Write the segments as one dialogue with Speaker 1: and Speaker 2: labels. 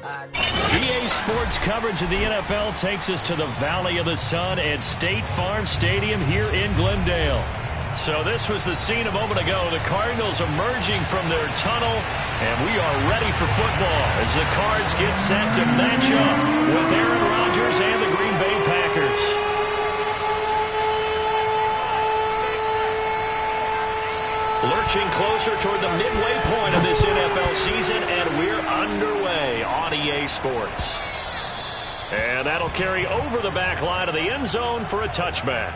Speaker 1: EA Sports coverage of the NFL takes us to the Valley of the Sun at State Farm Stadium here in Glendale. So this was the scene a moment ago. The Cardinals emerging from their tunnel, and we are ready for football as the Cards get set to match up with Aaron Rodgers and the Green Bay Packers. Lurching closer toward the midway point of this NFL season, and we're underway on EA Sports. And that'll carry over the back line of the end zone for a touchback.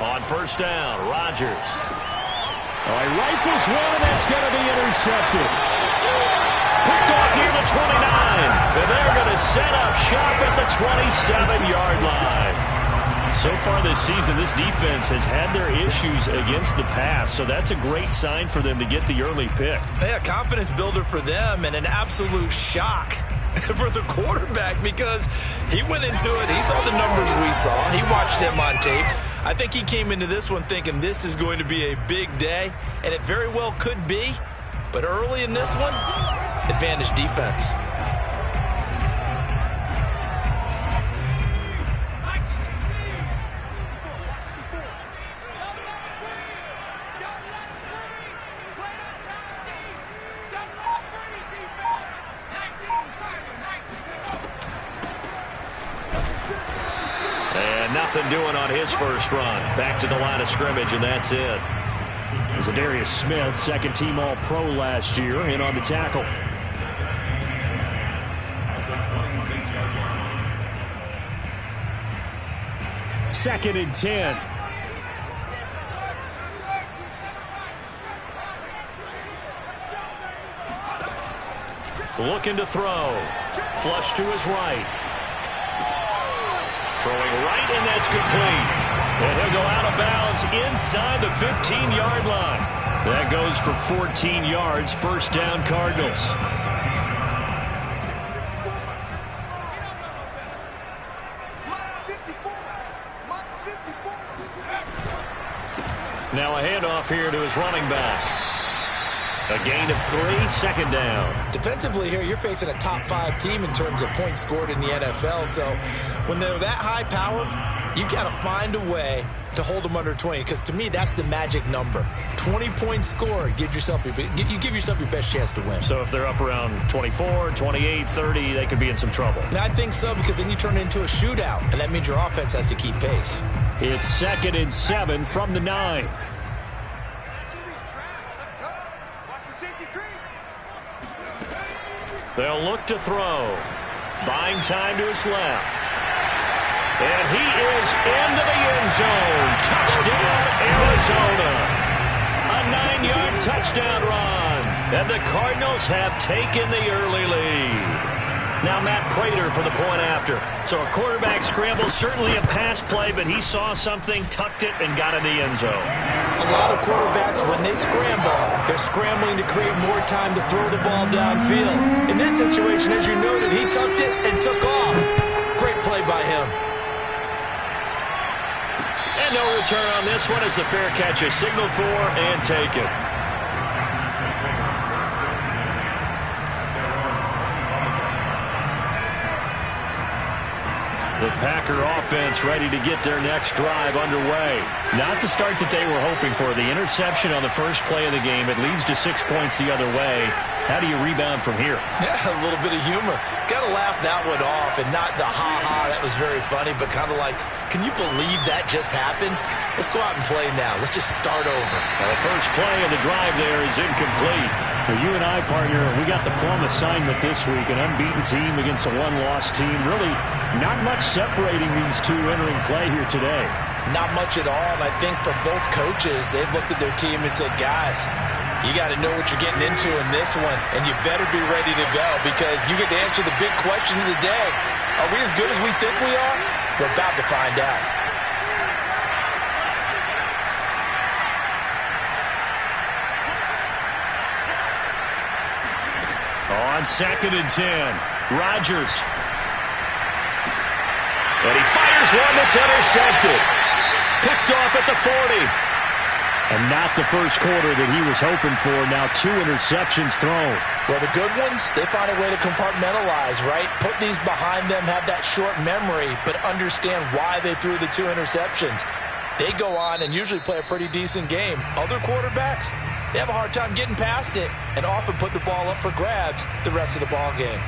Speaker 1: On first down, Rodgers.
Speaker 2: He rifles one, and that's going to be intercepted.
Speaker 1: Picked off near the 29. And they're going to set up shop at the 27-yard line. So far this season, this defense has had their issues against the pass, so that's a great sign for them to get the early pick.
Speaker 3: Yeah, confidence builder for them and an absolute shock for the quarterback because he went into it. He saw the numbers we saw. He watched him on tape. I think he came into this one thinking this is going to be a big day, and it very well could be. But early in this one, advantage defense.
Speaker 1: Nothing doing on his first run. Back to the line of scrimmage, and that's it.
Speaker 2: Zadarius Smith, second-team All-Pro last year, in on the tackle. Second and 10.
Speaker 1: Looking to throw. Flush to his right. Throwing right, and that's complete. And he'll go out of bounds inside the 15-yard line. That goes for 14 yards. First down, Cardinals. Now a handoff here to his running back. A gain of 3, second down.
Speaker 3: Defensively here, you're facing a top-5 team in terms of points scored in the NFL. So when they're that high-powered, you've got to find a way to hold them under 20. Because to me, that's the magic number. 20-point score, you give yourself your best chance to win.
Speaker 1: So if they're up around 24, 28, 30, they could be in some trouble.
Speaker 3: I think so, because then you turn it into a shootout, and that means your offense has to keep pace.
Speaker 2: It's second and 7 from the 9.
Speaker 1: They'll look to throw. Buying time to his left. And he is into the end zone. Touchdown, Arizona. A 9-yard touchdown run. And the Cardinals have taken the early lead. Now Matt Prater for the point after. So a quarterback scramble, certainly a pass play, but he saw something, tucked it, and got in the end zone.
Speaker 3: A lot of quarterbacks, when they scramble, they're scrambling to create more time to throw the ball downfield. In this situation, as you noted, he tucked it and took off. Great play by him.
Speaker 1: And no return on this one as the fair catch is signaled for and taken. The Packer offense ready to get their next drive underway. Not the start that they were hoping for. The interception on the first play of the game. It leads to 6 points the other way. How do you rebound from here?
Speaker 3: Yeah, a little bit of humor. Got to laugh that one off, and not the ha-ha, that was very funny, but kind of like, can you believe that just happened? Let's go out and play now. Let's just start over.
Speaker 1: Well, the first play of the drive there is incomplete.
Speaker 2: Well, you and I, partner, we got the plum assignment this week. An unbeaten team against a one-loss team. Really not much separating these two entering play here today.
Speaker 3: Not much at all, and I think for both coaches, they've looked at their team and said, guys, You got to know what you're getting into in this one, and you better be ready to go because you get to answer the big question of the day. Are we as good as we think we are? We're about to find out.
Speaker 2: On 2nd and 10, Rodgers.
Speaker 1: And he fires one that's intercepted. Picked off at the 40.
Speaker 2: And not the first quarter that he was hoping for. Now 2 interceptions thrown.
Speaker 3: Well, the good ones, they find a way to compartmentalize, right? Put these behind them, have that short memory, but understand why they threw the 2 interceptions. They go on and usually play a pretty decent game. Other quarterbacks, they have a hard time getting past it and often put the ball up for grabs the rest of the ball game.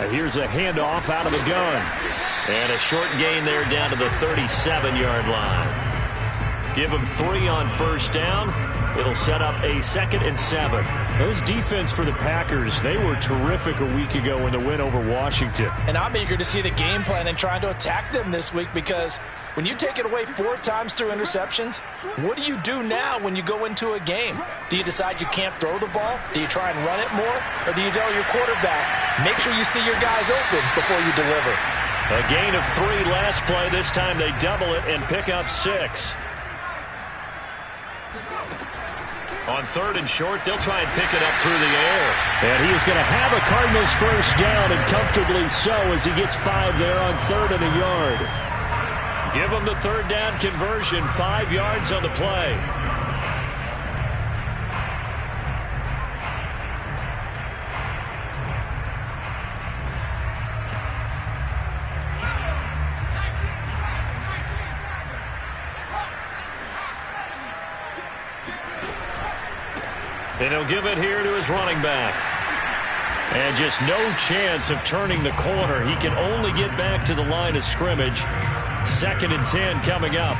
Speaker 2: Here's a handoff out of the gun.
Speaker 1: And a short gain there down to the 37-yard line. Give them 3 on first down. It'll set up a 2nd and 7.
Speaker 2: This defense for the Packers, they were terrific a week ago in the win over Washington.
Speaker 3: And I'm eager to see the game plan and trying to attack them this week because when you take it away 4 times through interceptions, what do you do now when you go into a game? Do you decide you can't throw the ball? Do you try and run it more? Or do you tell your quarterback, make sure you see your guys open before you deliver?
Speaker 1: A gain of 3 last play. This time they double it and pick up 6. On 3rd and short, they'll try and pick it up through the air.
Speaker 2: And he is going to have a Cardinals first down, and comfortably so as he gets 5 there on 3rd and a yard.
Speaker 1: Give them the 3rd down conversion, 5 yards on the play. And he'll give it here to his running back. And just no chance of turning the corner. He can only get back to the line of scrimmage. 2nd and 10 coming up.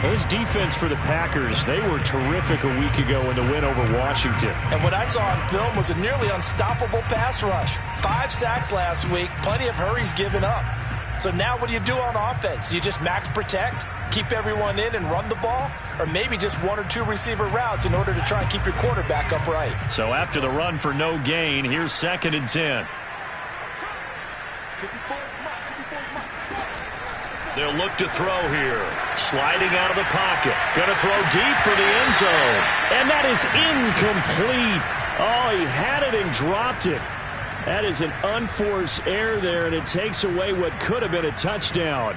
Speaker 2: This defense for the Packers, they were terrific a week ago in the win over Washington.
Speaker 3: And what I saw on film was a nearly unstoppable pass rush. 5 sacks last week, plenty of hurries given up. So now what do you do on offense? You just max protect, keep everyone in and run the ball? Or maybe just 1 or 2 receiver routes in order to try and keep your quarterback upright?
Speaker 1: So after the run for no gain, here's 2nd and 10. They'll look to throw here. Sliding out of the pocket. Going to throw deep for the end zone.
Speaker 2: And that is incomplete. Oh, he had it and dropped it. That is an unforced error there, and it takes away what could have been a touchdown.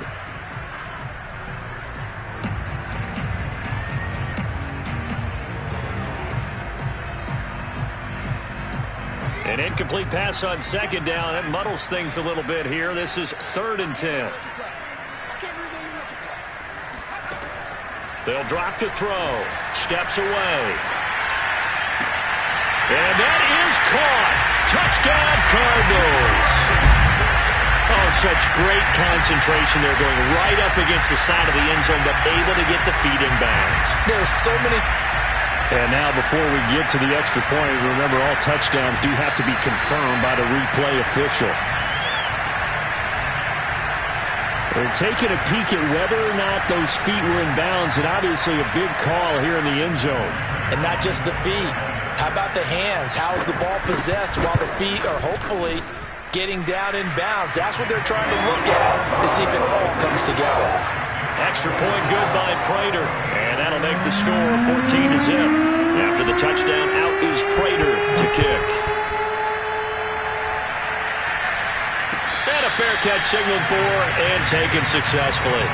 Speaker 1: An incomplete pass on 2nd down. That muddles things a little bit here. This is 3rd and 10. They'll drop to throw. Steps away. And that is caught. Touchdown, Cardinals. Oh, such great concentration there, going right up against the side of the end zone, but able to get the feet in bounds.
Speaker 3: There's so many.
Speaker 2: And now before we get to the extra point, remember all touchdowns do have to be confirmed by the replay official. They're taking a peek at whether or not those feet were in bounds, and obviously a big call here in the end zone.
Speaker 3: And not just the feet. How about the hands? How is the ball possessed while the feet are hopefully getting down in bounds? That's what they're trying to look at to see if it all comes together.
Speaker 1: Extra point good by Prater, and that'll make the score 14-0. After the touchdown, out is Prater to kick. And a fair catch signaled for and taken successfully.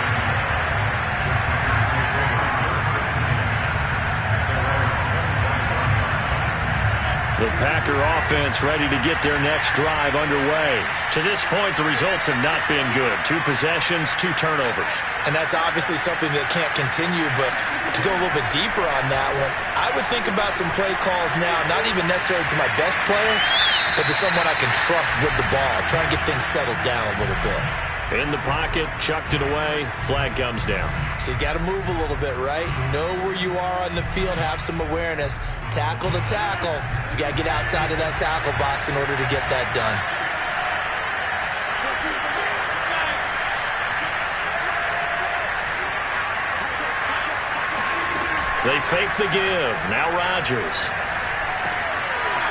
Speaker 1: The Packer offense ready to get their next drive underway. To this point, the results have not been good. 2 possessions, 2 turnovers.
Speaker 3: And that's obviously something that can't continue, but to go a little bit deeper on that one, I would think about some play calls now, not even necessarily to my best player, but to someone I can trust with the ball. Try and get things settled down a little bit.
Speaker 1: In the pocket, chucked it away, flag comes down.
Speaker 3: So you got to move a little bit, right? Know where you are on the field, have some awareness. Tackle to tackle. You got to get outside of that tackle box in order to get that done.
Speaker 1: They fake the give. Now Rodgers.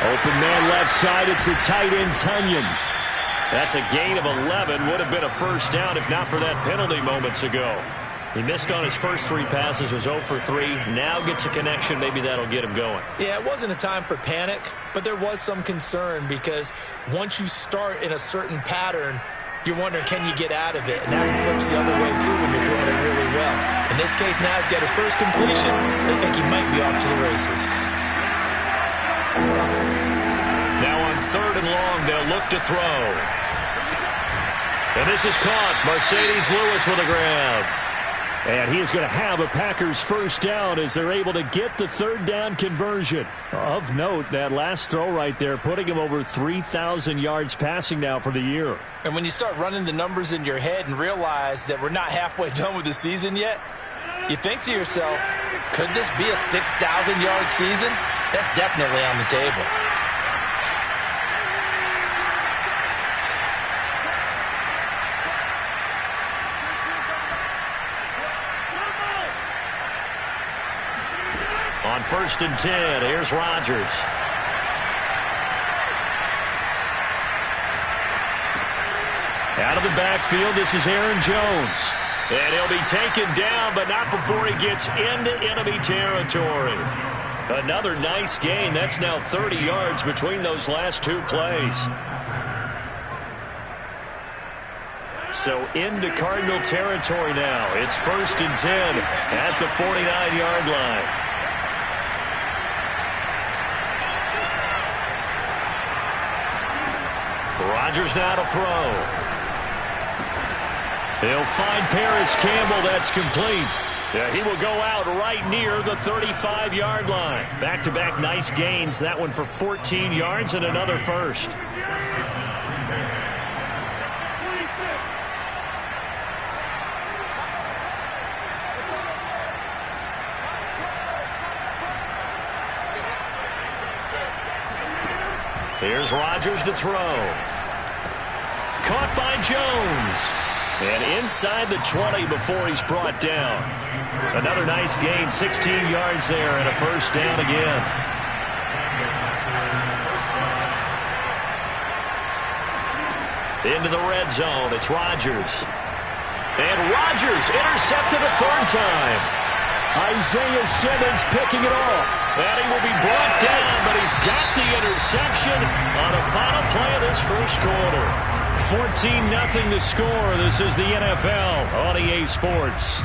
Speaker 1: Open man left side. It's the tight end, Tunyon. That's a gain of 11. Would have been a first down if not for that penalty moments ago. He missed on his first 3 passes, was 0 for 3. Now gets a connection. Maybe that'll get him going.
Speaker 3: Yeah, it wasn't a time for panic, but there was some concern because once you start in a certain pattern, you're wondering, can you get out of it? And that flips the other way, too, when you're throwing it really well. In this case, now he's got his first completion. They think he might be off to the races.
Speaker 1: Now on 3rd and long, they'll look to throw. And this is caught. Mercedes Lewis with a grab.
Speaker 2: And he is going to have a Packers first down as they're able to get the 3rd down conversion. Of note, that last throw right there, putting him over 3,000 yards passing now for the year.
Speaker 3: And when you start running the numbers in your head and realize that we're not halfway done with the season yet, you think to yourself, could this be a 6,000-yard season? That's definitely on the table.
Speaker 1: On 1st and 10, here's Rodgers. Out of the backfield, this is Aaron Jones. And he'll be taken down, but not before he gets into enemy territory. Another nice gain. That's now 30 yards between those last 2 plays. So into Cardinal territory now. It's 1st and 10 at the 49-yard line. Rodgers now to throw. He'll find Paris Campbell. That's complete. Yeah, he will go out right near the 35-yard line. Back-to-back nice gains. That one for 14 yards and another first. Here's Rodgers to throw. Caught by Jones. And inside the 20 before he's brought down. Another nice gain, 16 yards there, and a first down again. Into the red zone, it's Rodgers. And Rodgers intercepted a 3rd time.
Speaker 2: Isaiah Simmons picking it off.
Speaker 1: And he will be brought down, but he's got the interception on a final play of this first quarter. 14-0 the score. This is the NFL on EA Sports.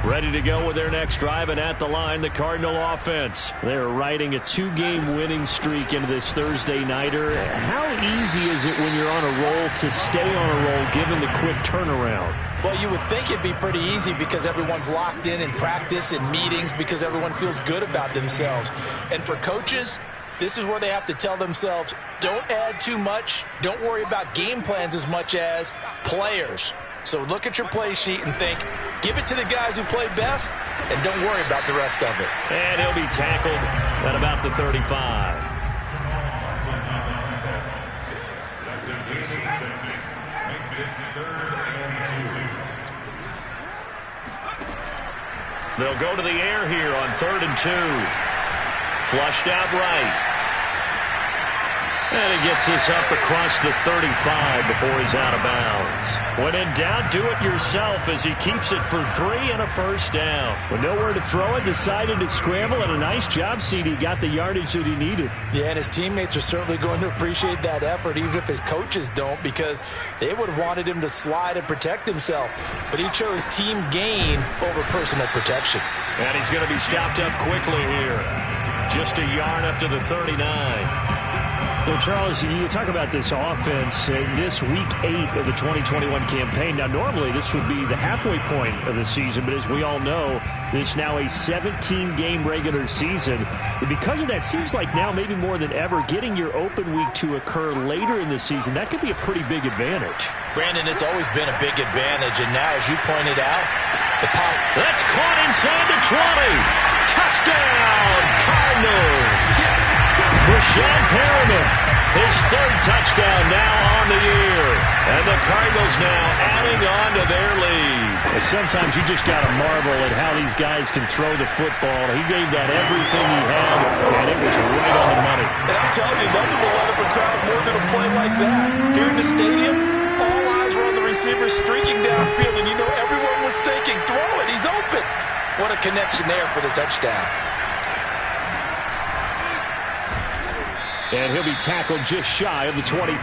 Speaker 1: Ready to go with their next drive, and at the line, the Cardinal offense.
Speaker 2: They're riding a 2-game winning streak into this Thursday nighter. How easy is it when you're on a roll to stay on a roll given the quick turnaround?
Speaker 3: Well, you would think it'd be pretty easy because everyone's locked in practice and meetings because everyone feels good about themselves. And for coaches, this is where they have to tell themselves, don't add too much. Don't worry about game plans as much as players. So look at your play sheet and think, give it to the guys who play best, and don't worry about the rest of it.
Speaker 1: And he'll be tackled at about the 35. They'll go to the air here on 3rd and 2. Flushed out right. And he gets this up across the 35 before he's out of bounds. When in doubt, do it yourself as he keeps it for 3 and a first down.
Speaker 2: With nowhere to throw it, decided to scramble, and a nice job, CD. Got the yardage that he needed.
Speaker 3: Yeah, and his teammates are certainly going to appreciate that effort, even if his coaches don't, because they would have wanted him to slide and protect himself. But he chose team gain over personal protection.
Speaker 1: And he's going to be stopped up quickly here. Just a yard up to the 39.
Speaker 2: Well, Charles, you talk about this offense, this week 8 of the 2021 campaign. Now, normally this would be the halfway point of the season, but as we all know, this is now a 17-game regular season. And because of that, seems like now maybe more than ever, getting your open week to occur later in the season, that could be a pretty big advantage.
Speaker 3: Brandon, it's always been a big advantage, and now, as you pointed out,
Speaker 1: that's caught inside the 20. Touchdown, Cardinals. Breshad Perriman, his 3rd touchdown now on the year. And the Cardinals now adding on to their lead.
Speaker 2: Sometimes you just got to marvel at how these guys can throw the football. He gave that everything he had, and it was right on the money.
Speaker 3: And I'm telling you, nothing will light up a crowd more than a play like that. Here in the stadium, all eyes were on the receiver streaking downfield, and you know everyone was thinking, throw it, he's open. What a connection there for the touchdown.
Speaker 2: And he'll be tackled just shy of the 25.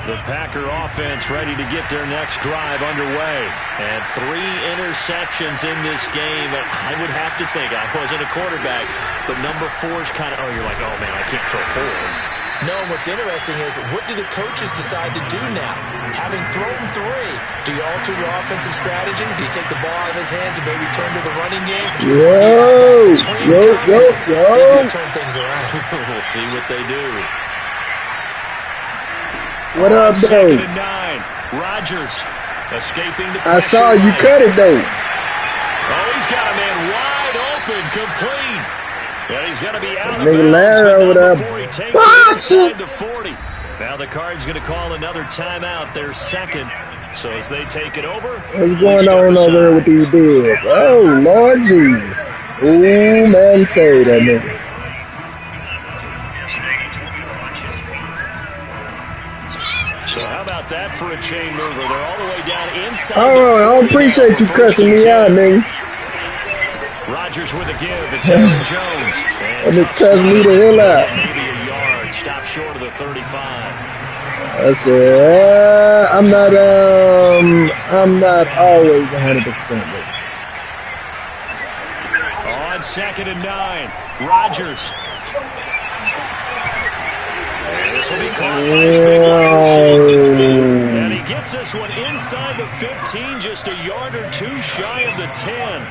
Speaker 2: The Packer offense ready to get their next drive underway.
Speaker 1: And 3 interceptions in this game. I would have to think, I wasn't a quarterback, but number 4 is kind of, you're like, oh man, I can't throw 4.
Speaker 3: No, what's interesting is, what do the coaches decide to do now? Having thrown 3, do you alter your offensive strategy? Do you take the ball out of his hands and maybe turn to the running game?
Speaker 4: Yo.
Speaker 3: He's going to turn things around.
Speaker 1: We'll see what they do.
Speaker 4: What up, though?
Speaker 1: 2nd and 9. Rodgers escaping the
Speaker 4: I saw you cut it, though.
Speaker 1: Oh, he's got a man wide open, complete. And he's going to be out of
Speaker 4: Nigga Larry over there.
Speaker 1: before he takes it inside the 40. Now the Cards going to call another timeout, their 2nd. So as they take it over.
Speaker 4: What's going on over there with these bigs? Oh, Lord Jesus. Ooh, man, say that nigga.
Speaker 1: So how about that for a chain mover? They're all the way down inside.
Speaker 4: Oh, I don't appreciate you cussing me out, nigga.
Speaker 1: Rodgers with a give. It's Aaron Jones.
Speaker 4: Let me cuss me the hell out.
Speaker 1: Maybe a yard. Stop short of the 35.
Speaker 4: I said, I'm not always 100% with it.
Speaker 1: On 2nd and 9, Rodgers. And this will be caught by his big wide receiver. And he gets this one inside the 15, just a yard or 2 shy of the 10.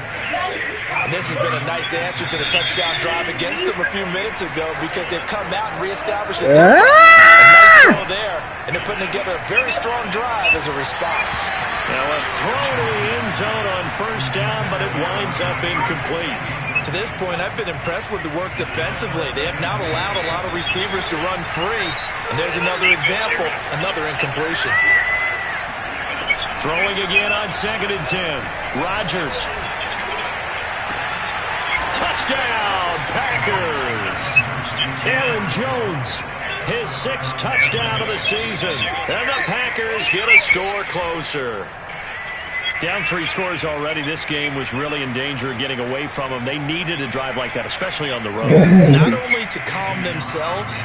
Speaker 3: And this has been a nice answer to the touchdown drive against them a few minutes ago, because they've come out and reestablished the tempo. A nice throw there, and they're putting together a very strong drive as a response.
Speaker 1: Now a throw to the end zone on 1st down, but it winds up incomplete.
Speaker 3: To this point, I've been impressed with the work defensively. They have not allowed a lot of receivers to run free. And there's another example, another incompletion.
Speaker 1: Throwing again on 2nd and 10. Rodgers. Touchdown, Packers. Aaron Jones, his 6th touchdown of the season. And the Packers get a score closer.
Speaker 2: Down 3 scores already. This game was really in danger of getting away from them. They needed a drive like that, especially on the road.
Speaker 3: Not only to calm themselves,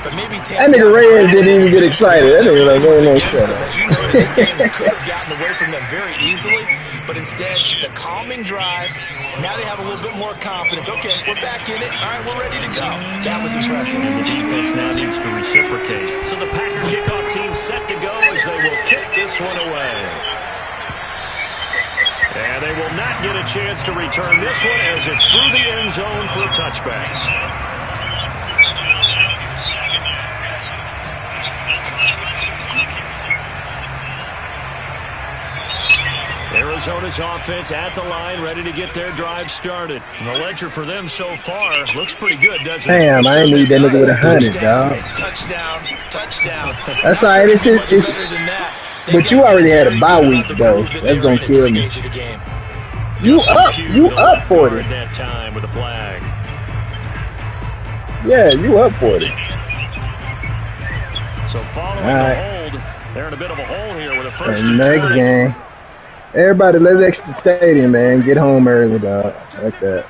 Speaker 3: but maybe take...
Speaker 4: That nigga Reyes didn't even get excited. That nigga like, no shut up.
Speaker 3: As you know, this game could have gotten away from them very easily, but instead, the calming drive, now they have a little bit more confidence. Okay, we're back in it. All right, we're ready to go. That was impressive.
Speaker 2: And the defense now needs to reciprocate.
Speaker 1: So the Packer kickoff team set to go as they will kick this one away. And they will not get a chance to return this one as it's through the end zone for a touchback. Arizona's offense at the line, ready to get their drive started. And the ledger for them so far looks pretty good, doesn't it?
Speaker 4: Damn, I ain't need that nigga with 100, dog.
Speaker 3: Touchdown.
Speaker 4: That's all right. It's
Speaker 3: Better than that.
Speaker 4: but you already had a bye week, though. That's gonna kill me. You up 40.
Speaker 1: At that time with a flag.
Speaker 4: Yeah, you up 40.
Speaker 1: So following the hold, they're in a bit of a hole here with a first and
Speaker 4: next game. Everybody, let's exit the stadium, man. Get home early, dog. Like that.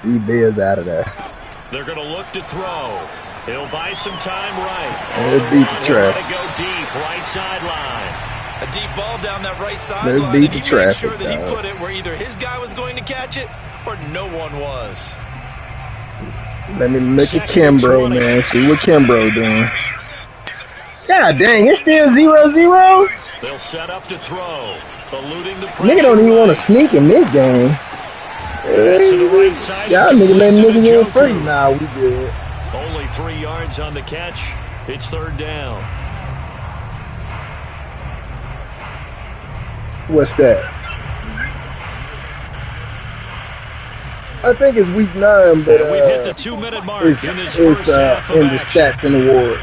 Speaker 4: These Bears out of there.
Speaker 1: They're going to look to throw. He'll buy some time right.
Speaker 4: Let's beat the trap.
Speaker 1: Go deep, right sideline.
Speaker 3: A deep ball down that right
Speaker 4: Let's
Speaker 3: sideline,
Speaker 4: beat
Speaker 3: and
Speaker 4: the
Speaker 3: he made
Speaker 4: traffic,
Speaker 3: sure that he
Speaker 4: dog.
Speaker 3: put it where either his guy was going to catch it or no one was.
Speaker 4: Let me look at
Speaker 2: Second and
Speaker 4: Kimbrough,
Speaker 2: 20.
Speaker 4: man. See what Kimbrough doing. God dang, it's still 0-0?
Speaker 2: They'll set up to throw. Eluding the pressure.
Speaker 4: Nigga don't even want to
Speaker 2: right.
Speaker 4: sneak in this game.
Speaker 2: That's to the right side.
Speaker 4: Y'all nigga letting
Speaker 2: Complete to
Speaker 4: niggas in free.
Speaker 2: Njoku.
Speaker 4: Nah, we good.
Speaker 2: Only 3 yards on the catch. It's third down.
Speaker 4: What's that? I think it's week 9, but
Speaker 2: And we've hit the 2-minute mark
Speaker 4: it's
Speaker 2: in this first half of
Speaker 4: in the
Speaker 2: action.
Speaker 4: stats and awards.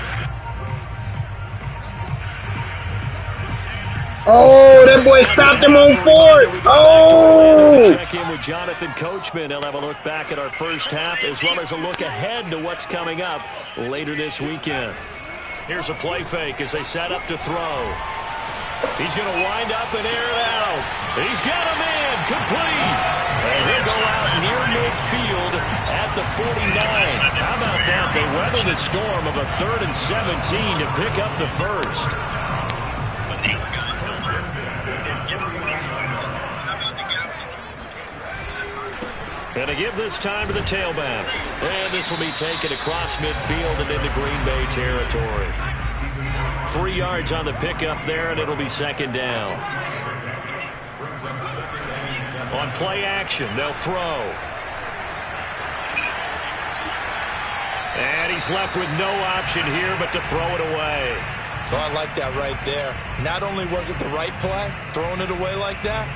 Speaker 4: Oh, that boy stopped him on 4th. Oh!
Speaker 2: Check in with Jonathan Coachman. He'll have a look back at our first half as well as a look ahead to what's coming up later this weekend. Here's a play fake as they set up to throw. He's going to wind up and air it out. He's got him in. Complete. And he'll go out near midfield at the 49. How about that? They weather the storm of a 3rd and 17 to pick up the first. And to give this time to the tailback. And this will be taken across midfield and into Green Bay territory. 3 yards on the pickup there, and it'll be second down. On play action, they'll throw. And he's left with no option here but to throw it away.
Speaker 3: Oh, I like that right there. Not only was it the right play, throwing it away like that,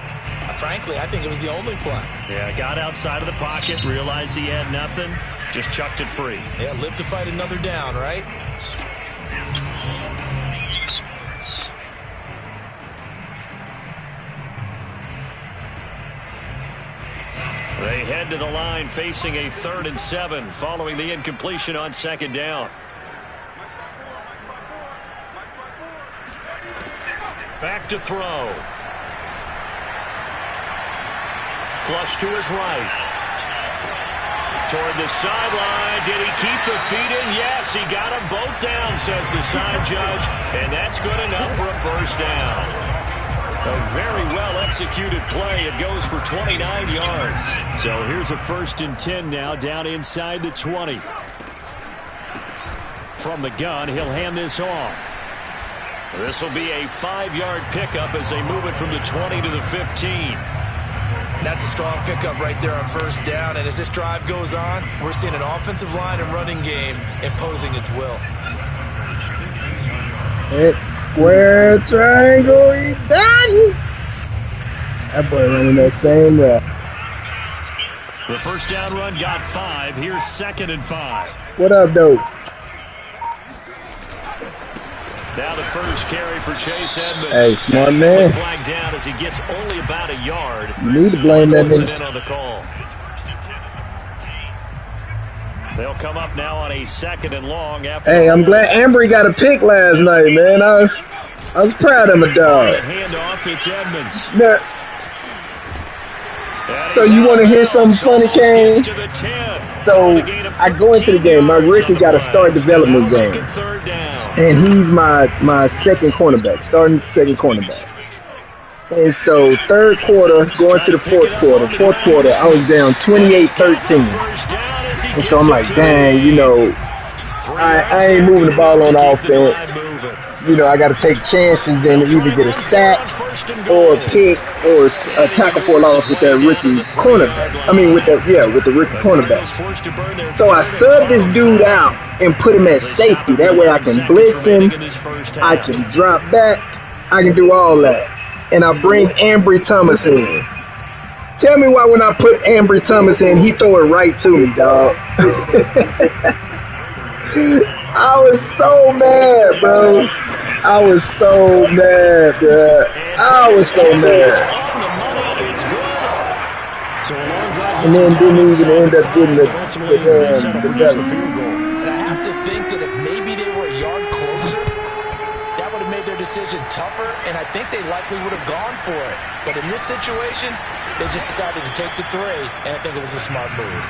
Speaker 3: frankly, I think it was the only play.
Speaker 2: Yeah, got outside of the pocket, realized he had nothing, just chucked it free.
Speaker 3: Yeah, live to fight another down, right?
Speaker 2: They head to the line facing a 3rd and 7 following the incompletion on second down. Back to throw. Flush to his right. Toward the sideline. Did he keep the feet in? Yes, he got them both down, says the side judge. And that's good enough for a first down. A very well-executed play. It goes for 29 yards. So here's a 1st and 10 now, down inside the 20. From the gun, he'll hand this off. This will be a 5-yard pickup as they move it from the 20 to the 15.
Speaker 3: That's a strong pickup right there on first down. And as this drive goes on, we're seeing an offensive line and running game imposing its will.
Speaker 4: X, square, triangle, he done. That boy running that same route.
Speaker 2: The first down run got 5. Here's 2nd and 5.
Speaker 4: What up, though?
Speaker 2: Now the first carry for Chase Edmonds.
Speaker 4: Hey, smart man.
Speaker 2: Flag down as he gets only about a yard.
Speaker 4: You need to blame that
Speaker 2: Listen
Speaker 4: nigga.
Speaker 2: in on the call. They'll come up now on a 2nd and long after.
Speaker 4: Hey, I'm glad Ambry got a pick last night, man. I was proud of my dog.
Speaker 2: Handoff, it's Edmonds.
Speaker 4: Now, so you want to hear something funny, Kane? So I go into the game. My Ricky got a start development game, and he's my second cornerback, starting second cornerback. And so third quarter, going to the fourth quarter, I was down 28-13. And so I'm like, dang, you know, I ain't moving the ball on offense. You know, I got to take chances and either get a sack or a pick or a tackle for a loss with that rookie cornerback. I mean, with the rookie cornerback. So I subbed this dude out and put him at safety. That way I can blitz him, I can drop back, I can do all that. And I bring Ambry Thomas in. Tell me why when I put Ambry Thomas in, he throw it right to me, dog. I was so mad, bro. I was so mad, bro. I was so mad. And then didn't even end up getting the
Speaker 3: And I have to think that if maybe they were a yard closer, that would have made their decision tougher, and I think they likely would have gone for it. But in this situation, they just decided to take the 3, and I think it was a smart move.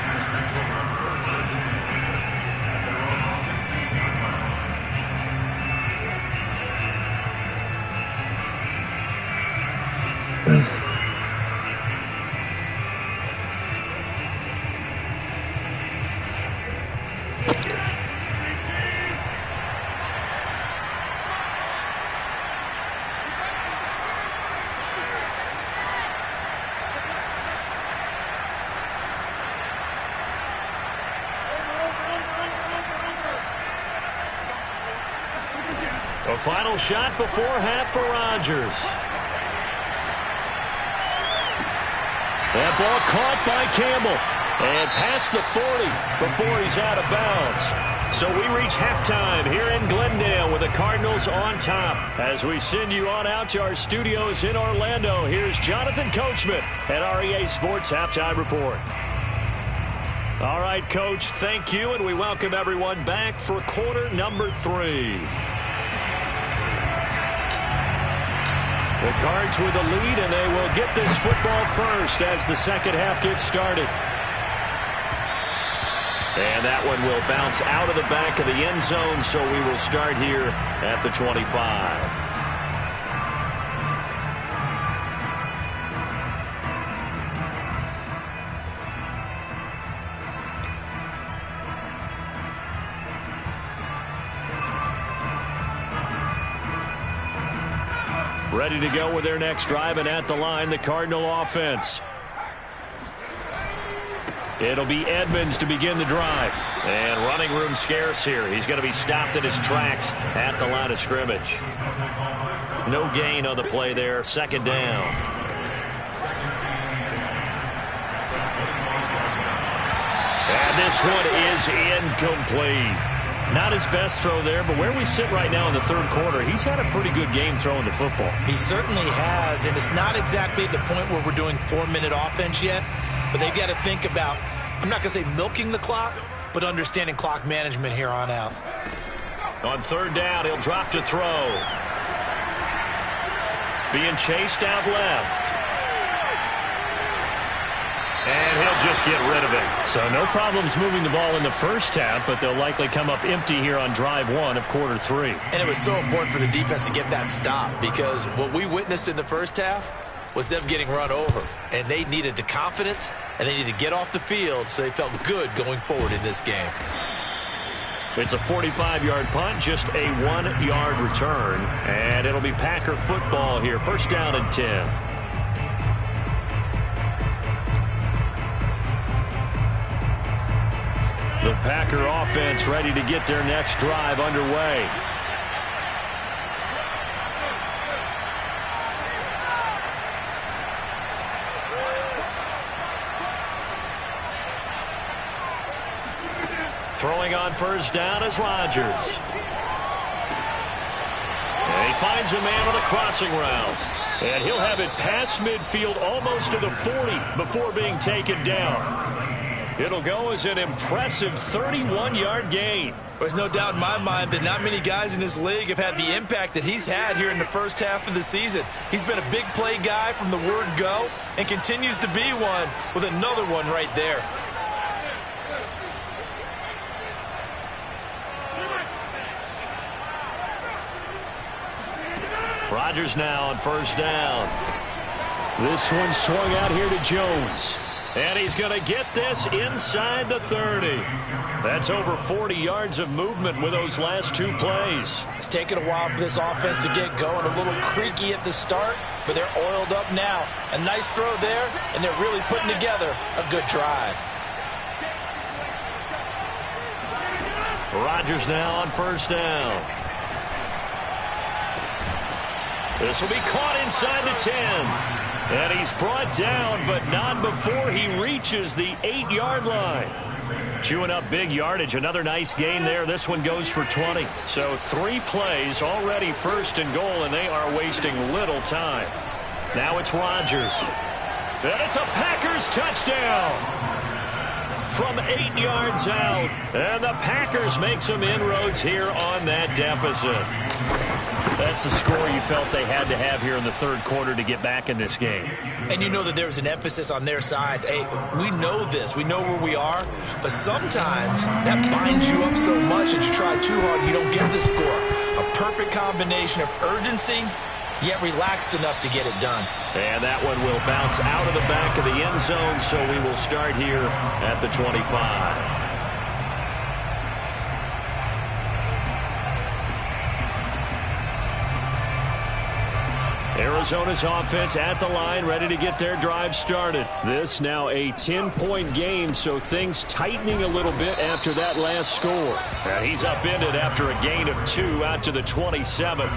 Speaker 2: final shot before half for Rodgers. That ball caught by Campbell. And past the 40 before he's out of bounds. So we reach halftime here in Glendale with the Cardinals on top. As we send you on out to our studios in Orlando, here's Jonathan Coachman at REA Sports Halftime Report. All right, Coach, thank you, and we welcome everyone back for quarter number 3. The Cards with the lead, and they will get this football first as the second half gets started. And that one will bounce out of the back of the end zone, so we will start here at the 25. Ready to go with their next drive, and at the line, the Cardinal offense. It'll be Edmonds to begin the drive. And running room scarce here. He's going to be stopped in his tracks at the line of scrimmage. No gain on the play there. Second down. And this one is incomplete. Not his best throw there, but where we sit right now in the third quarter, he's had a pretty good game throwing the football.
Speaker 3: He certainly has, and it's not exactly at the point where we're doing 4-minute offense yet, but they've got to think about, I'm not going to say milking the clock, but understanding clock management here on out.
Speaker 2: On third down, he'll drop to throw. Being chased out left. And he'll just get rid of it. So no problems moving the ball in the first half, but they'll likely come up empty here on drive 1 of quarter 3.
Speaker 3: And it was so important for the defense to get that stop, because what we witnessed in the first half was them getting run over. And they needed the confidence, and they needed to get off the field so they felt good going forward in this game.
Speaker 2: It's a 45-yard punt, just a 1-yard return. And it'll be Packer football here. First down and 10. The Packer offense ready to get their next drive underway. Throwing on first down is Rodgers. And he finds a man on a crossing route. And he'll have it past midfield almost to the 40 before being taken down. It'll go as an impressive 31-yard gain.
Speaker 3: There's no doubt in my mind that not many guys in this league have had the impact that he's had here in the first half of the season. He's been a big play guy from the word go and continues to be one with another one right there.
Speaker 2: Rodgers now on first down. This one swung out here to Jones. And he's going to get this inside the 30. That's over 40 yards of movement with those last 2 plays.
Speaker 3: It's taken a while for this offense to get going. A little creaky at the start, but they're oiled up now. A nice throw there, and they're really putting together a good drive.
Speaker 2: Rodgers now on first down. This will be caught inside the 10. And he's brought down, but not before he reaches the 8-yard line. Chewing up big yardage. Another nice gain there. This one goes for 20. So 3 plays already first and goal, and they are wasting little time. Now it's Rodgers. And it's a Packers touchdown from 8 yards out. And the Packers make some inroads here on that deficit. That's the score you felt they had to have here in the third quarter to get back in this game.
Speaker 3: And you know that there's an emphasis on their side. Hey, we know this. We know where we are. But sometimes that binds you up so much that you try too hard, you don't get the score. A perfect combination of urgency, yet relaxed enough to get it done.
Speaker 2: And that one will bounce out of the back of the end zone, so we will start here at the 25. Arizona's offense at the line, ready to get their drive started. This now a 10-point game, so things tightening a little bit after that last score. And he's upended after a gain of 2 out to the 27.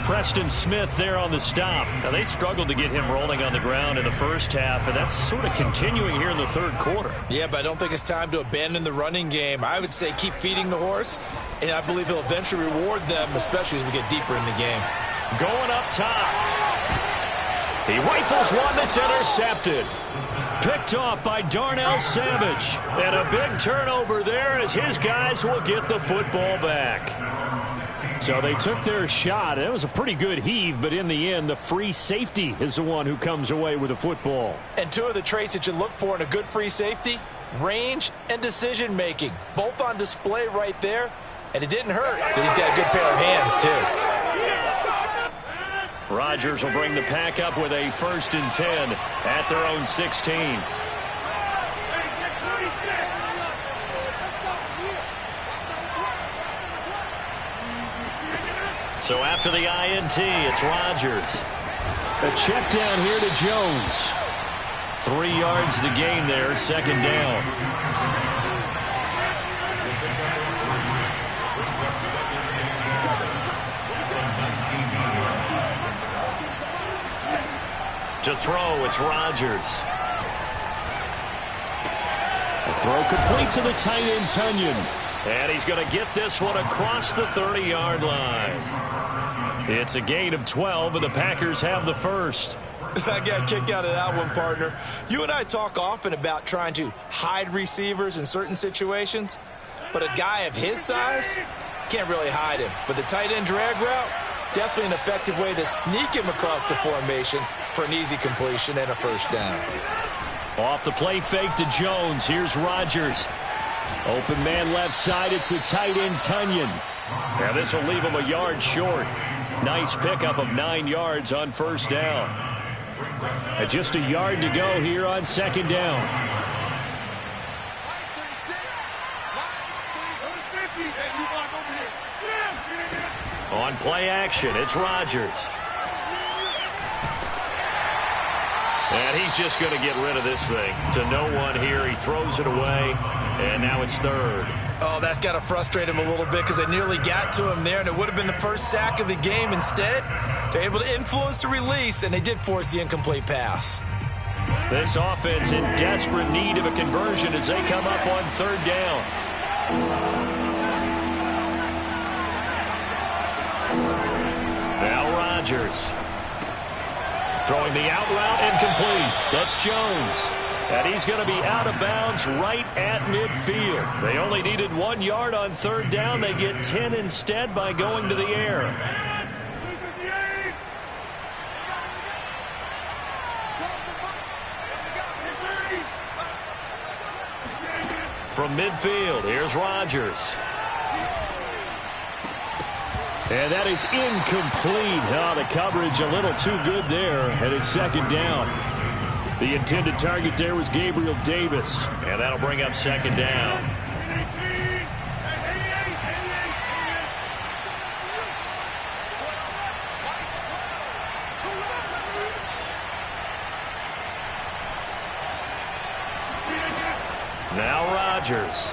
Speaker 2: Preston Smith there on the stop. Now, they struggled to get him rolling on the ground in the first half, and that's sort of continuing here in the third quarter.
Speaker 3: Yeah, but I don't think it's time to abandon the running game. I would say keep feeding the horse, and I believe he'll eventually reward them, especially as we get deeper in the game.
Speaker 1: Going up top. He rifles one that's intercepted.
Speaker 2: Picked off by Darnell Savage.
Speaker 1: And a big turnover there as his guys will get the football back.
Speaker 2: So they took their shot. It was a pretty good heave, but in the end, the free safety is the one who comes away with the football.
Speaker 3: And 2 of the traits that you look for in a good free safety, range and decision-making. Both on display right there, and it didn't hurt that he's got a good pair of hands, too.
Speaker 2: Rodgers will bring the pack up with a 1st and 10 at their own 16.
Speaker 1: So after the INT, it's Rodgers.
Speaker 2: A check down here to Jones.
Speaker 1: 3 yards the gain there, 2nd down. To throw, it's Rodgers.
Speaker 2: A throw complete to the tight end, Tonyan.
Speaker 1: And he's going to get this one across the 30-yard line. It's a gain of 12, and the Packers have the first.
Speaker 3: I got a kick out of that one, partner. You and I talk often about trying to hide receivers in certain situations, but a guy of his size can't really hide him. But the tight end drag route, definitely an effective way to sneak him across the formation for an easy completion and a 1st down.
Speaker 2: Off the play fake to Jones. Here's Rodgers. Open man left side. It's the tight end, Tonyan.
Speaker 1: Now this will leave him a yard short. Nice pickup of 9 yards on 1st down.
Speaker 2: And just a yard to go here on 2nd down.
Speaker 1: On play action, it's Rodgers. And he's just going to get rid of this thing. To no one here. He throws it away, and now it's 3rd.
Speaker 3: Oh, that's got to frustrate him a little bit because they nearly got to him there, and it would have been the first sack of the game. Instead, they're able to influence the release, and they did force the incomplete pass.
Speaker 1: This offense in desperate need of a conversion as they come up on 3rd down. Now Rodgers. Throwing the out route incomplete. That's Jones. And he's going to be out of bounds right at midfield. They only needed 1 yard on 3rd down. They get 10 instead by going to the air. From midfield, here's Rodgers.
Speaker 2: And that is incomplete. Oh, the coverage a little too good there, and it's 2nd down. The intended target there was Gabriel Davis.
Speaker 1: And that'll bring up 2nd down. Now Rodgers.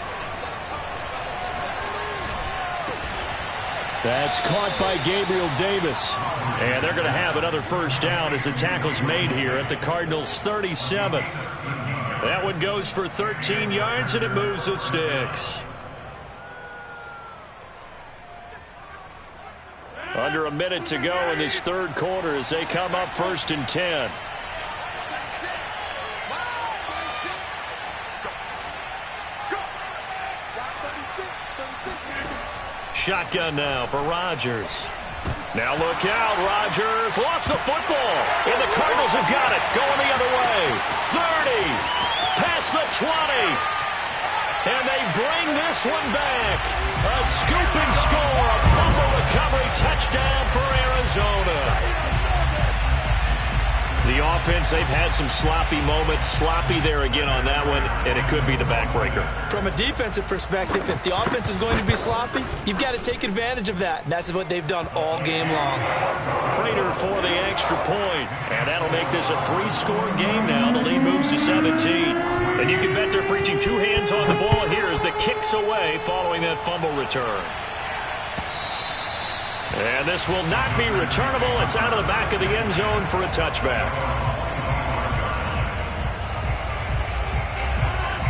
Speaker 2: That's caught by Gabriel Davis.
Speaker 1: And they're going to have another 1st down as the tackle's made here at the Cardinals' 37. That one goes for 13 yards, and it moves the sticks. Under a minute to go in this 3rd quarter as they come up 1st and 10. Shotgun now for Rodgers. Now look out, Rodgers lost the football, and the Cardinals have got it, going the other way. 30, past the 20, and they bring this one back. A scoop and score, a fumble recovery touchdown for Arizona. The offense, they've had some sloppy moments. Sloppy there again on that one, and it could be the backbreaker.
Speaker 3: From a defensive perspective, if the offense is going to be sloppy, you've got to take advantage of that, and that's what they've done all game long.
Speaker 1: Prater for the
Speaker 2: extra point. And that'll make this a 3-score game now. The lead moves to 17. And you can bet they're preaching 2 hands on the ball here as the kick's away following that fumble return. And this will not be returnable. It's out of the back of the end zone for a touchback.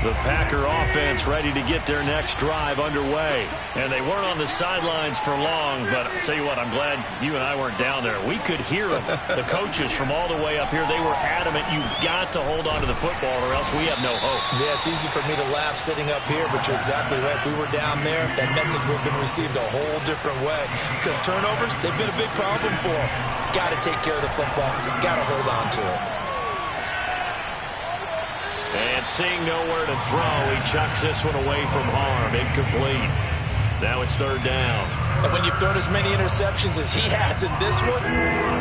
Speaker 2: The Packer offense ready to get their next drive underway. And they weren't on the sidelines for long, but I'll tell you what, I'm glad you and I weren't down there. We could hear them. The coaches from all the way up here, they were adamant, you've got to hold on to the football or else we have no hope.
Speaker 3: Yeah, it's easy for me to laugh sitting up here, but you're exactly right. If we were down there, that message would have been received a whole different way. Because turnovers, they've been a big problem for them. Got to take care of the football. Got to hold on to it.
Speaker 2: And seeing nowhere to throw, he chucks this one away from harm. Incomplete. Now it's 3rd down.
Speaker 3: And when you've thrown as many interceptions as he has in this one,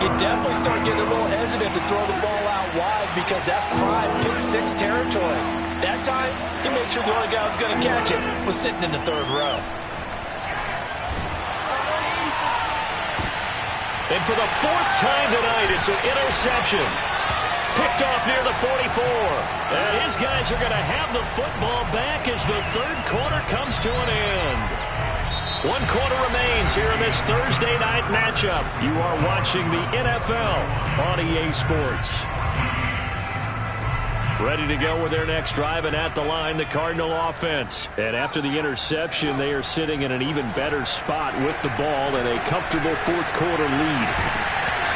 Speaker 3: you definitely start getting a little hesitant to throw the ball out wide because that's prime pick 6 territory. That time, he made sure the only guy who was going to catch it was sitting in the 3rd row.
Speaker 2: And for the 4th time tonight, it's an interception. Picked off near the 44. And his guys are going to have the football back as the 3rd quarter comes to an end. 1 quarter remains here in this Thursday night matchup. You are watching the NFL on EA Sports. Ready to go with their next drive, and at the line, the Cardinal offense. And after the interception, they are sitting in an even better spot with the ball and a comfortable 4th quarter lead.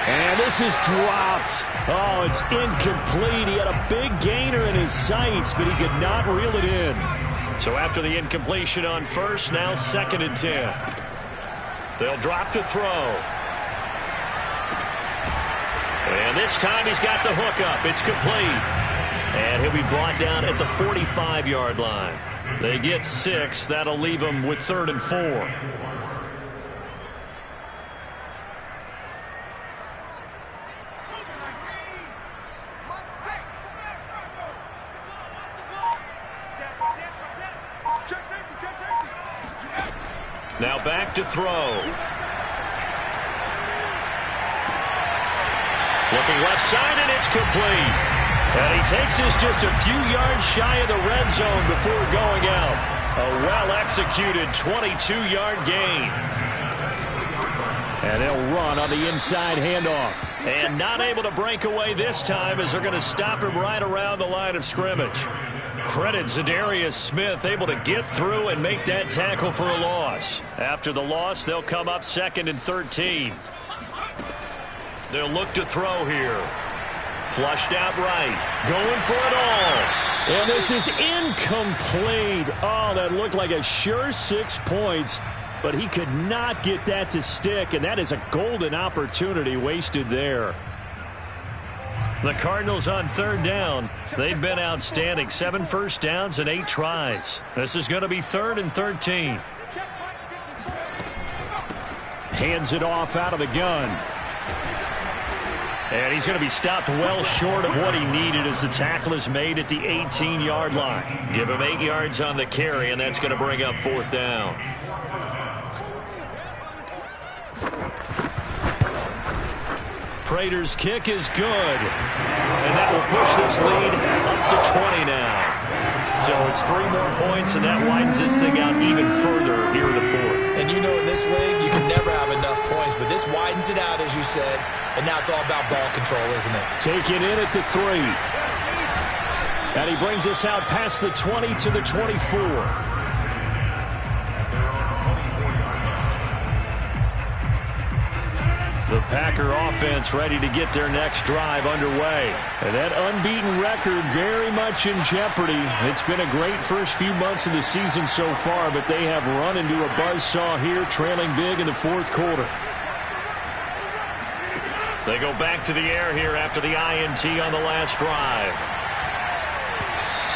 Speaker 2: And this is dropped. Oh, it's incomplete. He had a big gainer in his sights, but he could not reel it in. So after the incompletion on first, now 2nd and 10. They'll drop to throw. And this time he's got the hook up. It's complete. And he'll be brought down at the 45-yard line. They get 6. That'll leave them with 3rd and 4. Now back to throw. Looking left side, and it's complete. And he takes this just a few yards shy of the red zone before going out. A well-executed 22-yard gain. And they'll run on the inside handoff. And not able to break away this time as they're going to stop him right around the line of scrimmage. Credit Zadarius Smith, able to get through and make that tackle for a loss. After the loss, they'll come up 2nd and 13. They'll look to throw here. Flushed out right. Going for it all. And this is incomplete. Oh, that looked like a sure 6 points. But he could not get that to stick, and that is a golden opportunity wasted there. The Cardinals on 3rd down. They've been outstanding. 7 first downs and 8 tries. This is going to be 3rd and 13. Hands it off out of the gun. And he's going to be stopped well short of what he needed as the tackle is made at the 18-yard line. Give him 8 yards on the carry, and that's going to bring up 4th down. Prater's kick is good. And that will push this lead up to 20 now. So it's 3 more points, and that widens this thing out even further here in the 4th.
Speaker 3: And you know in this league, you can never have enough points, but this widens it out, as you said. And now it's all about ball control, isn't it?
Speaker 2: Taken in at the 3. And he brings us out past the 20 to the 24. The Packer offense ready to get their next drive underway. And that unbeaten record very much in jeopardy. It's been a great first few months of the season so far, but they have run into a buzzsaw here, trailing big in the 4th quarter. They go back to the air here after the INT on the last drive.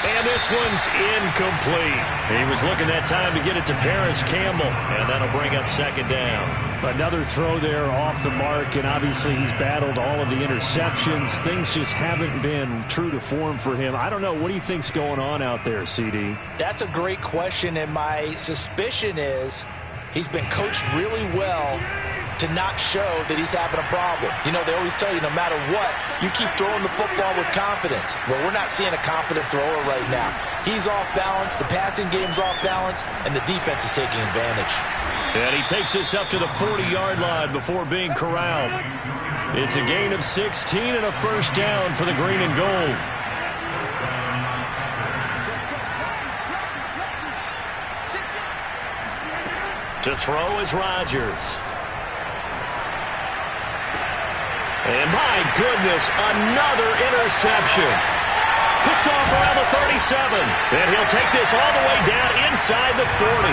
Speaker 2: And this one's incomplete. He was looking that time to get it to Paris Campbell, and that'll bring up 2nd down. Another throw there off the mark, and obviously he's battled all of the interceptions. Things just haven't been true to form for him. I don't know. What do you think's going on out there, CD?
Speaker 3: That's a great question, and my suspicion is he's been coached really well to not show that he's having a problem. You know, they always tell you no matter what, you keep throwing the football with confidence. Well, we're not seeing a confident thrower right now. He's off balance, the passing game's off balance, and the defense is taking advantage.
Speaker 2: And he takes us up to the 40-yard line before being corralled. It's a gain of 16 and a first down for the green and gold. To throw is Rodgers. And my goodness, another interception. Picked off around the 37. And he'll take this all the way down inside the 40.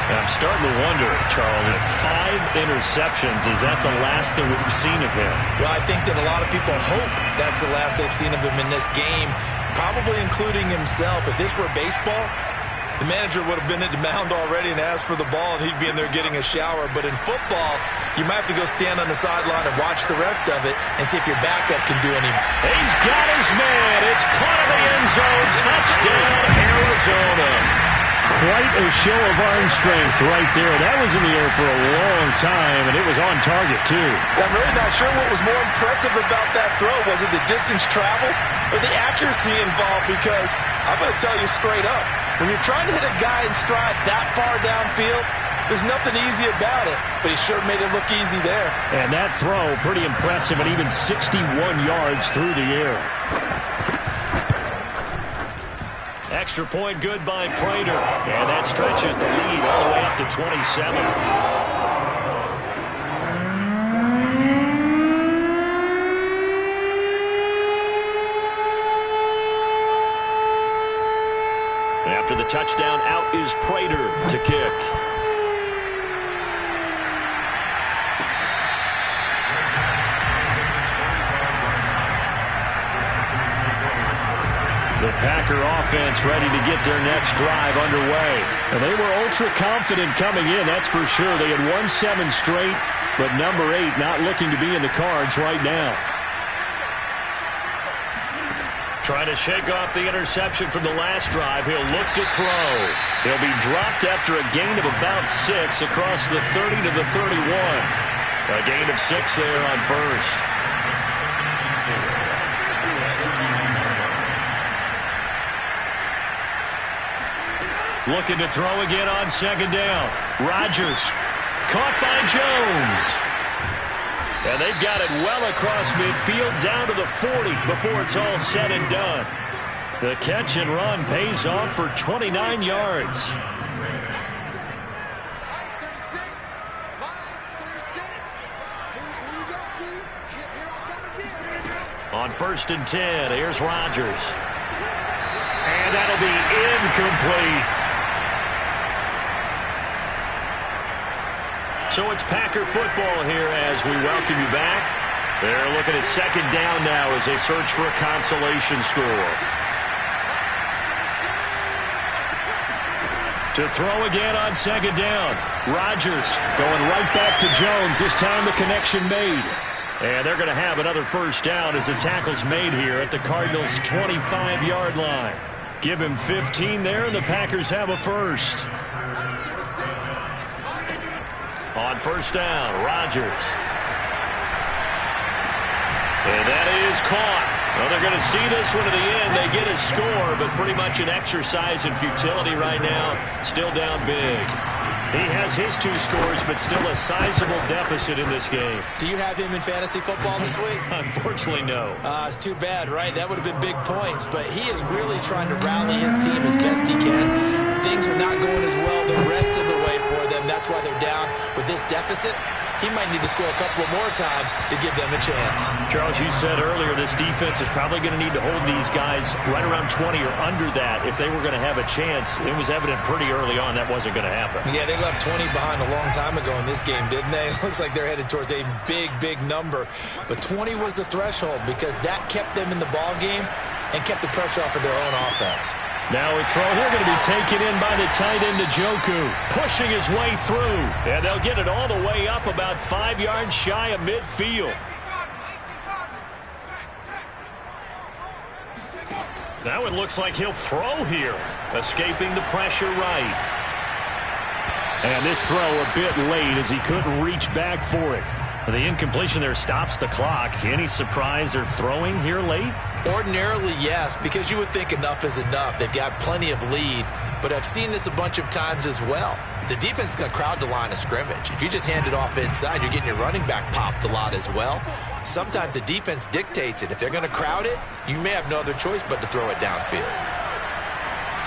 Speaker 2: I'm starting to wonder, Charles, if 5 interceptions, is that the last that we've seen of him?
Speaker 3: Well, I think that a lot of people hope that's the last they've seen of him in this game, probably including himself. If this were baseball, the manager would have been at the mound already and asked for the ball, and he'd be in there getting a shower. But in football, you might have to go stand on the sideline and watch the rest of it and see if your backup can do anything.
Speaker 2: He's got his man. It's caught in the end zone. Touchdown, Arizona. Quite a show of arm strength right there. That was in the air for a long time, and it was on target, too.
Speaker 3: I'm really not sure what was more impressive about that throw. Was it the distance traveled or the accuracy involved? Because I'm going to tell you straight up, when you're trying to hit a guy in stride that far downfield, there's nothing easy about it, but he sure made it look easy there.
Speaker 2: And that throw, pretty impressive, and even 61 yards through the air. Extra point good by Prater. And that stretches the lead all the way up to 27. After the touchdown, out is Prater to kick. The Packer offense ready to get their next drive underway. And they were ultra confident coming in, that's for sure. They had won 7 straight, but number 8 not looking to be in the cards right now. Trying to shake off the interception from the last drive. He'll look to throw. He'll be dropped after a gain of about 6 across the 30 to the 31. A gain of 6 there on first. Looking to throw again on second down. Rodgers caught by Jones. And they've got it well across midfield down to the 40 before it's all said and done. The catch and run pays off for 29 yards. On 1st and 10, here's Rodgers. And that'll be incomplete. So it's Packer football here as we welcome you back. They're looking at second down now as they search for a consolation score. To throw again on second down. Rodgers going right back to Jones. This time the connection made. And they're going to have another first down as the tackle's made here at the Cardinals' 25-yard line. Give him 15 there, and the Packers have a first. On first down, Rodgers. And that is caught. Well, they're going to see this one to the end. They get a score, but pretty much an exercise in futility right now. Still down big. He has his 2 scores, but still a sizable deficit in this game.
Speaker 3: Do you have him in fantasy football this week?
Speaker 2: Unfortunately, no.
Speaker 3: It's too bad, right? That would have been big points, but he is really trying to rally his team as best he can. Things are not going as well the rest of the way for them. That's why they're down with this deficit. He might need to score a couple more times to give them a chance.
Speaker 2: Charles, you said earlier this defense is probably going to need to hold these guys right around 20 or under that if they were going to have a chance. It was evident pretty early on that wasn't going to happen.
Speaker 3: Yeah, they left 20 behind a long time ago in this game, didn't they? It looks like they're headed towards a big, big number. But 20 was the threshold because that kept them in the ball game and kept the pressure off of their own offense.
Speaker 2: Now a throw here going to be taken in by the tight end Njoku, pushing his way through. And they'll get it all the way up about 5 yards shy of midfield. Now it looks like he'll throw here, escaping the pressure right. And this throw a bit late as he couldn't reach back for it. The incompletion there stops the clock. Any surprise they're throwing here late?
Speaker 3: Ordinarily, yes, because you would think enough is enough. They've got plenty of lead, but I've seen this a bunch of times as well. The defense is going to crowd the line of scrimmage. If you just hand it off inside, you're getting your running back popped a lot as well. Sometimes the defense dictates it. If they're going to crowd it, you may have no other choice but to throw it downfield.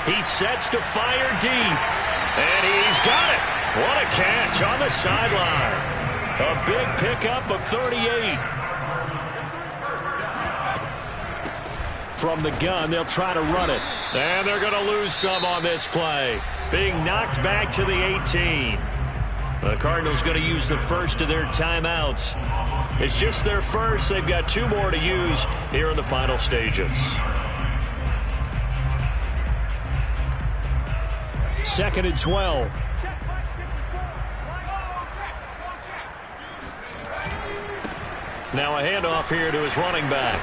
Speaker 2: He sets to fire deep, and he's got it. What a catch on the sideline. A big pickup of 38. From the gun, they'll try to run it. And they're going to lose some on this play. Being knocked back to the 18. The Cardinals going to use the first of their timeouts. It's just their first. They've got 2 more to use here in the final stages. Second and 12. Now a handoff here to his running back.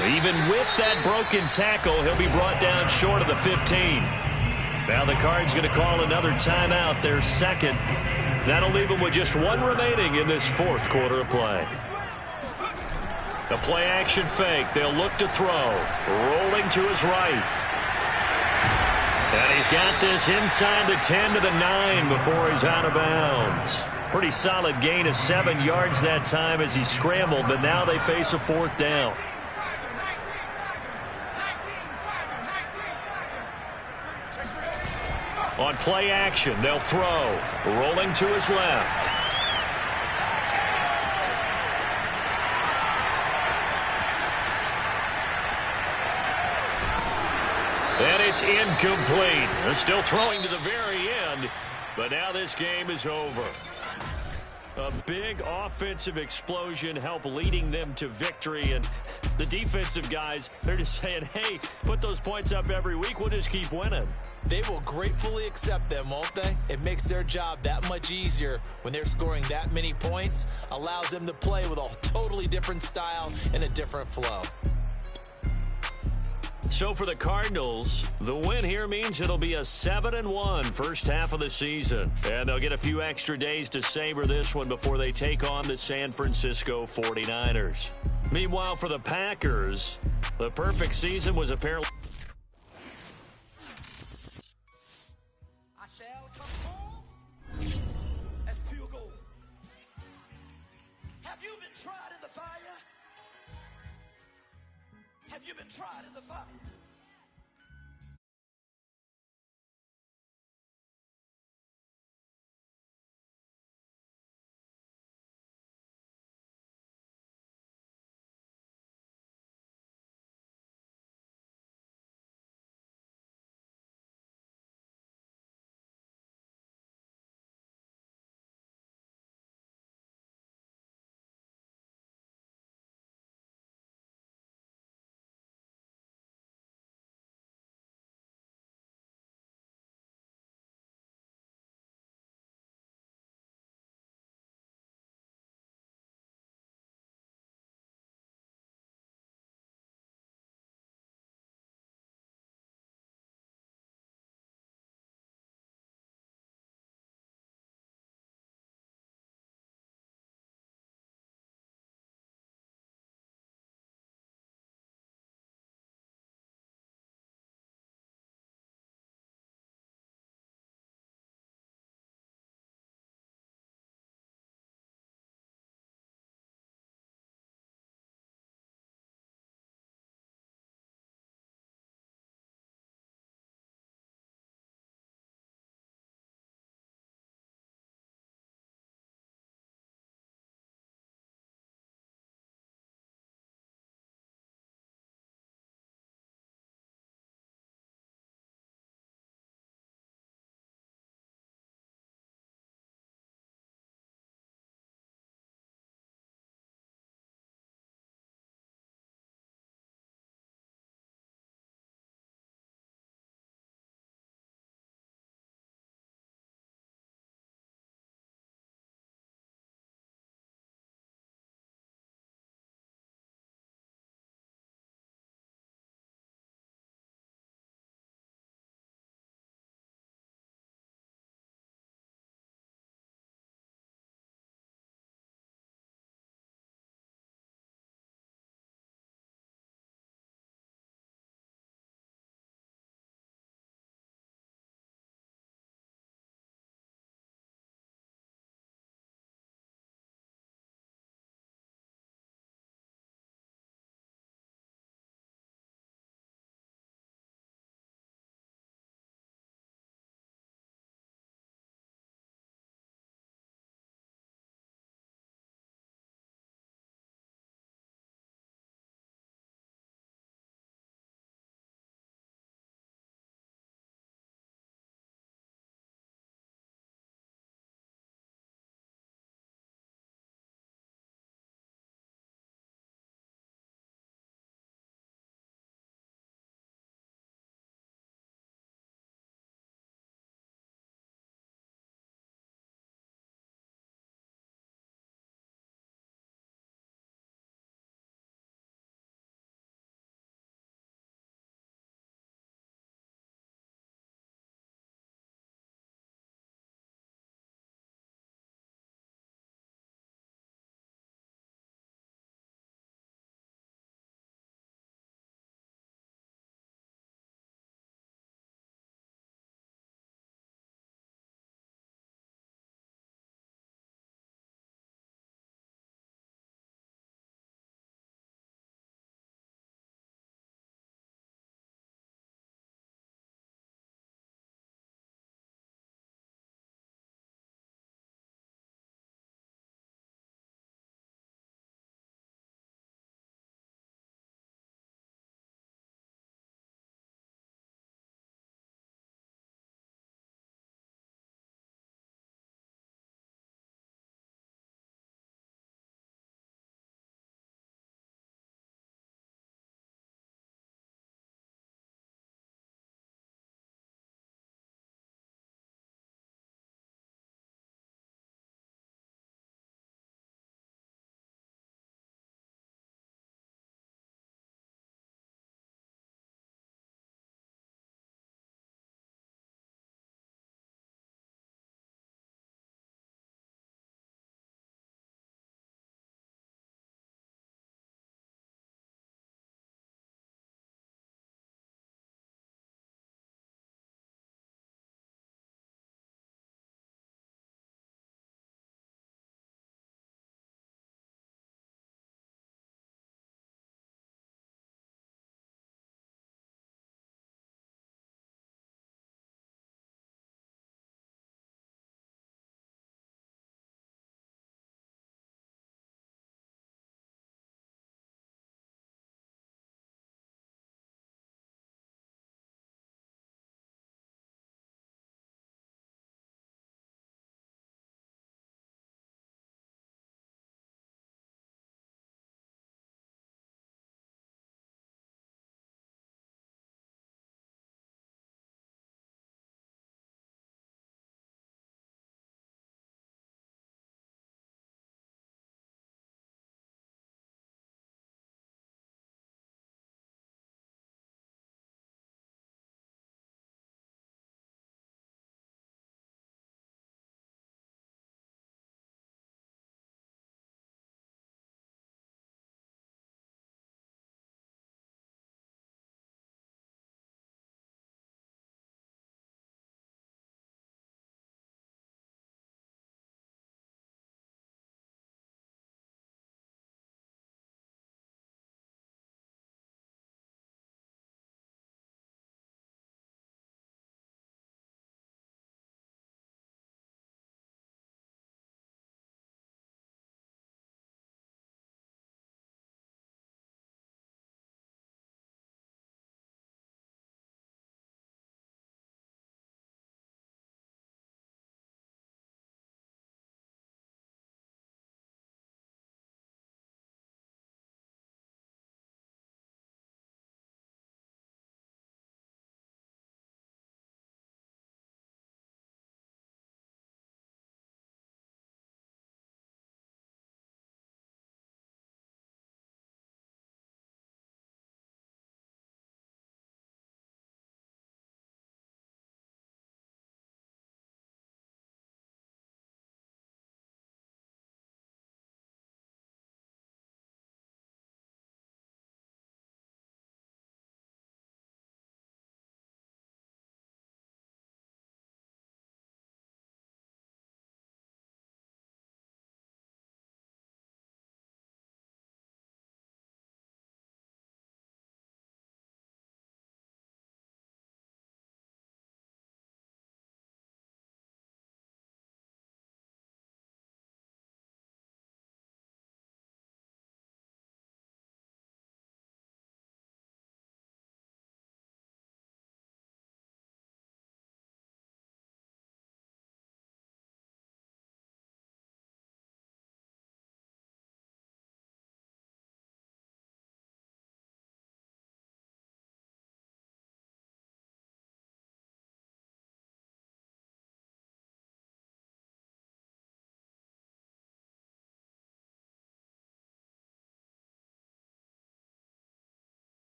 Speaker 2: Even with that broken tackle, he'll be brought down short of the 15. Now the Cards going to call another timeout, their second. That'll leave them with just 1 remaining in this 4th quarter of play. The play action fake. They'll look to throw. Rolling to his right. And he's got this inside the 10 to the 9 before he's out of bounds. Pretty solid gain of 7 yards that time as he scrambled, but now they face a 4th down. On play action, they'll throw. Rolling to his left. And it's incomplete. They're still throwing to the very end, but now this game is over. A big offensive explosion helped leading them to victory, and the defensive guys, they're just saying, hey, put those points up every week, we'll just keep winning.
Speaker 3: They will gratefully accept them, won't they? It makes their job that much easier when they're scoring that many points, allows them to play with a totally different style and a different flow.
Speaker 2: So for the Cardinals, the win here means it'll be a 7-1 first half of the season. And they'll get a few extra days to savor this one before they take on the San Francisco 49ers. Meanwhile, for the Packers, the perfect season was apparently...
Speaker 5: I shall come forth as pure gold. Have you been tried in the fire? Have you been tried in the fire?